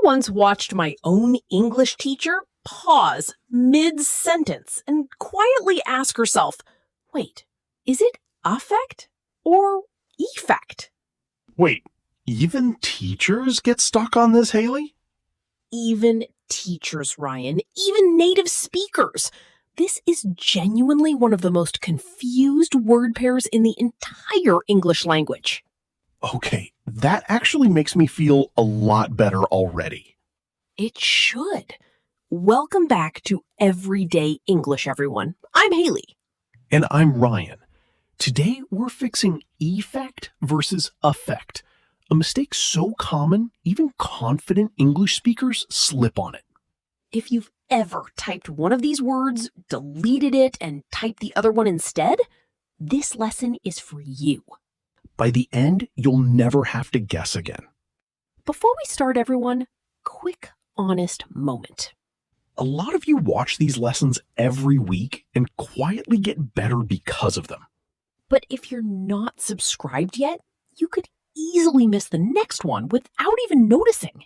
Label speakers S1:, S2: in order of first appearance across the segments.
S1: once watched my own English teacher pause mid-sentence and quietly ask herself, wait, is it affect or effect?
S2: Wait, even teachers get stuck on this, Hailey?
S1: Even teachers, Ryan, even native speakers. This is genuinely one of the most confused word pairs in the entire English language.
S2: Okay, that actually makes me feel a lot better already.
S1: It should. Welcome back to Everyday English, everyone. I'm Hailey.
S2: And I'm Ryan. Today we're fixing effect versus affect, a mistake so common even confident English speakers slip on it.
S1: If you've ever typed one of these words, deleted it, and typed the other one instead, this lesson is for you.
S2: By the end, you'll never have to guess again.
S1: Before we start, everyone, quick, honest moment.
S2: A lot of you watch these lessons every week and quietly get better because of them.
S1: But if you're not subscribed yet, you could easily miss the next one without even noticing.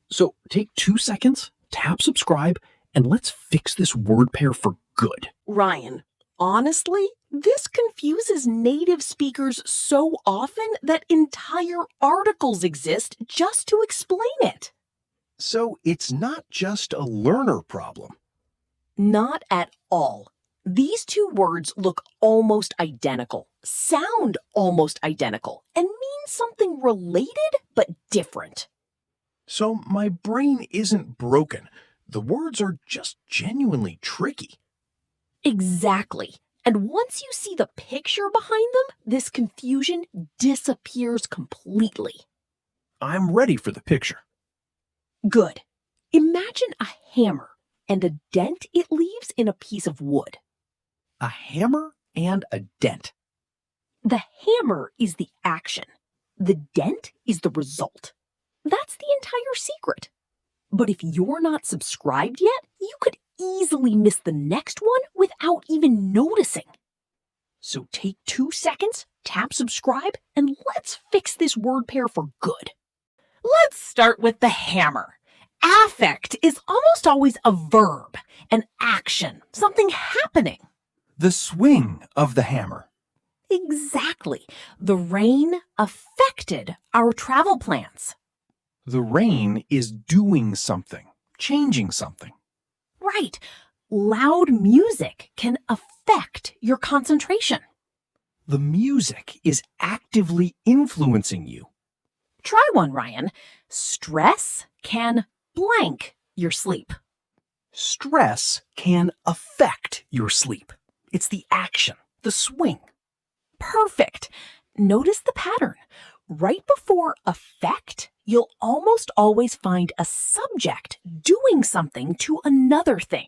S2: So take 2 seconds, tap subscribe, and let's fix this word pair for good.
S1: Ryan, honestly, this confuses native speakers so often that entire articles exist just to explain it.
S2: So it's not just a learner problem.
S1: Not at all. These two words look almost identical, sound almost identical, and mean something related but different.
S2: So my brain isn't broken. The words are just genuinely tricky.
S1: Exactly. And once you see the picture behind them, this confusion disappears completely.
S2: I'm ready for the picture.
S1: Good. Imagine a hammer and the dent it leaves in a piece of wood.
S2: A hammer and a dent.
S1: The hammer is the action. The dent is the result. That's the entire secret. But if you're not subscribed yet, you could easily miss the next one without even noticing. So take 2 seconds, tap subscribe, and let's fix this word pair for good. Let's start with the hammer. Affect is almost always a verb, an action, something happening.
S2: The swing of the hammer.
S1: Exactly. The rain affected our travel plans.
S2: The rain is doing something, changing something.
S1: Right. Loud music can affect your concentration.
S2: The music is actively influencing you.
S1: Try one, Ryan. Stress can blank your sleep.
S2: Stress can affect your sleep. It's the action, the swing.
S1: Perfect. Notice the pattern. Right before affect, you'll almost always find a subject doing something to another thing.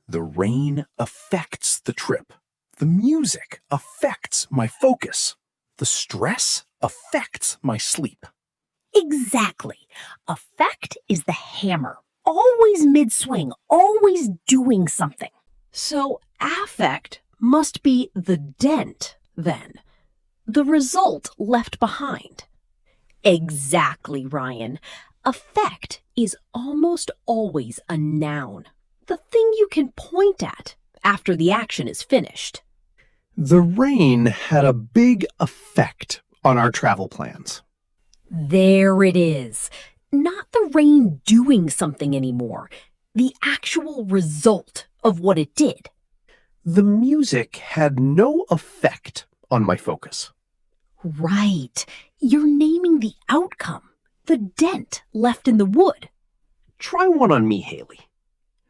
S2: The rain affects the trip. The music affects my focus. The stress affects my sleep.
S1: Exactly. Affect is the hammer, always mid-swing, always doing something. So affect must be the dent, then. The result left behind. Exactly, Ryan. Affect is almost always a noun, the thing you can point at after the action is finished.
S2: The rain had a big effect on our travel plans.
S1: There it is. Not the rain doing something anymore, the actual result of what it did.
S2: The music had no effect on my focus.
S1: Right. You're naming the outcome, the dent left in the wood.
S2: Try one on me, Hailey.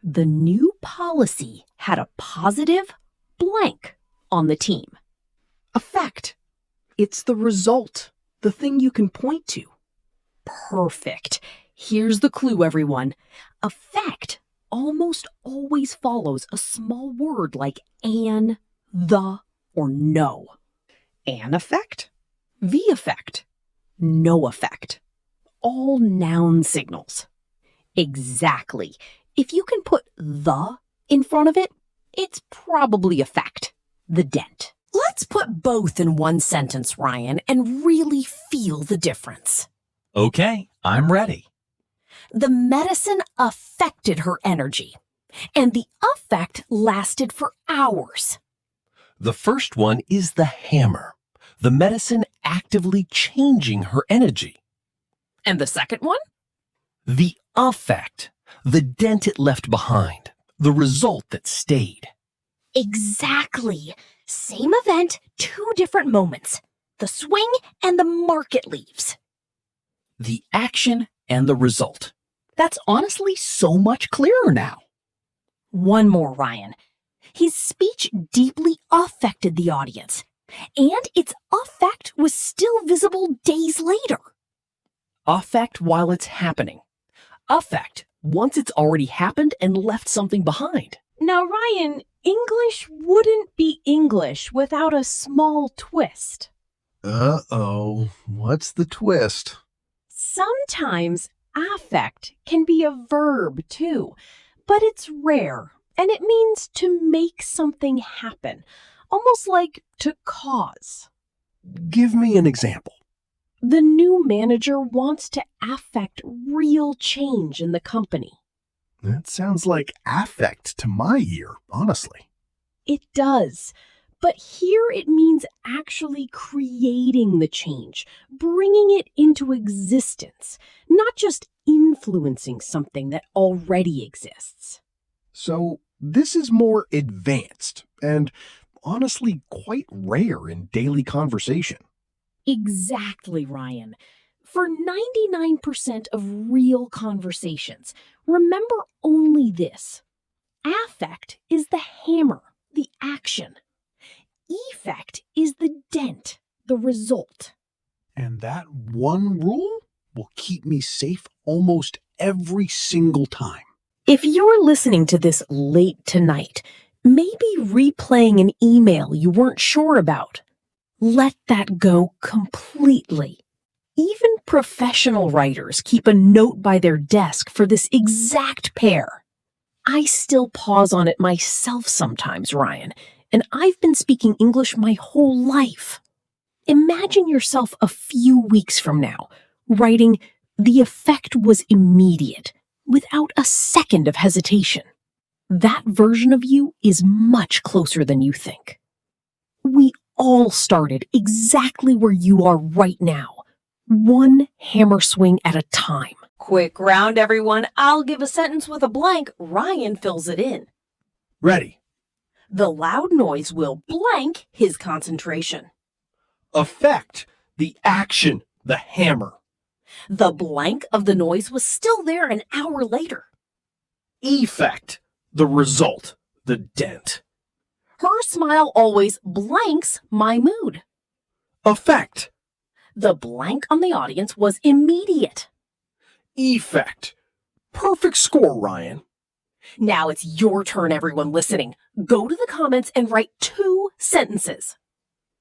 S1: The new policy had a positive blank on the team.
S2: Effect. It's the result, the thing you can point to.
S1: Perfect. Here's the clue, everyone. Effect almost always follows a small word like an, the, or no.
S2: An effect?
S1: The effect. No effect. All noun signals. Exactly. If you can put the in front of it, it's probably effect, the dent. Let's put both in one sentence, Ryan, and really feel the difference.
S3: Okay, I'm ready.
S1: The medicine affected her energy, and the effect lasted for hours.
S2: The first one is the hammer. The medicine actively changing her energy.
S1: And the second one?
S2: The effect. The dent it left behind. The result that stayed.
S1: Exactly. Same event, two different moments. The swing and the mark it leaves.
S3: The action and the result. That's honestly so much clearer now.
S1: One more, Ryan. His speech deeply affected the audience, and its effect was still visible days later.
S3: Affect while it's happening. Affect once it's already happened and left something behind.
S4: Now, Ryan, English wouldn't be English without a small twist.
S5: Uh-oh, what's the twist?
S4: Sometimes affect can be a verb too, but it's rare, and it means to make something happen, almost like to cause.
S2: Give me an example.
S4: The new manager wants to affect real change in the company.
S5: That sounds like affect to my ear, honestly.
S4: It does. But here it means actually creating the change, bringing it into existence, not just influencing something that already exists.
S5: So this is more advanced and honestly quite rare in daily conversation.
S1: Exactly, Ryan. For 99% of real conversations, remember only this. Affect is the hammer, the action. Effect is the dent, the result.
S5: And that one rule will keep me safe almost every single time.
S1: If you're listening to this late tonight, maybe replaying an email you weren't sure about, let that go completely. Even professional writers keep a note by their desk for this exact pair. I still pause on it myself sometimes, Ryan, and I've been speaking English my whole life. Imagine yourself a few weeks from now, writing, "The effect was immediate," without a second of hesitation. That version of you is much closer than you think. We all started exactly where you are right now, one hammer swing at a time. Quick round, everyone. I'll give a sentence with a blank. Ryan fills it in.
S2: Ready.
S1: The loud noise will blank his concentration.
S2: Effect. The action. The hammer.
S1: The blank of the noise was still there an hour later.
S2: Effect. The result. The dent.
S1: Her smile always blanks my mood.
S2: Effect.
S1: The blank on the audience was immediate.
S2: Effect. Perfect score, Ryan.
S1: Now it's your turn, everyone listening. Go to the comments and write 2 sentences.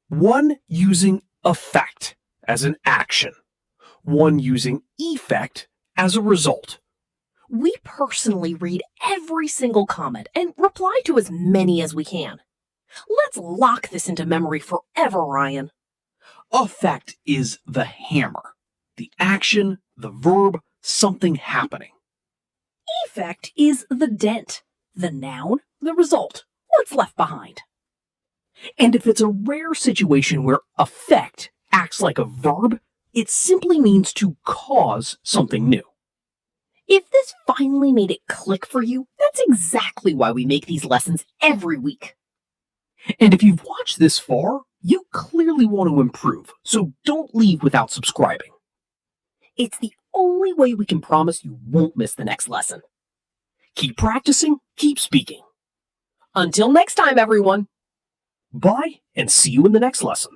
S2: One using effect as an action. One using effect as a result.
S1: We personally read every single comment and reply to as many as we can. Let's lock this into memory forever, Ryan.
S2: Effect is the hammer. The action, the verb, something happening.
S1: Effect is the dent, the noun, the result, what's left behind.
S2: And if it's a rare situation where effect acts like a verb, it simply means to cause something new.
S1: If this finally made it click for you, that's exactly why we make these lessons every week.
S2: And if you've watched this far, you clearly want to improve, so don't leave without subscribing.
S1: It's the only way we can promise you won't miss the next lesson.
S2: Keep practicing, keep speaking.
S1: Until next time, everyone.
S2: Bye, and see you in the next lesson.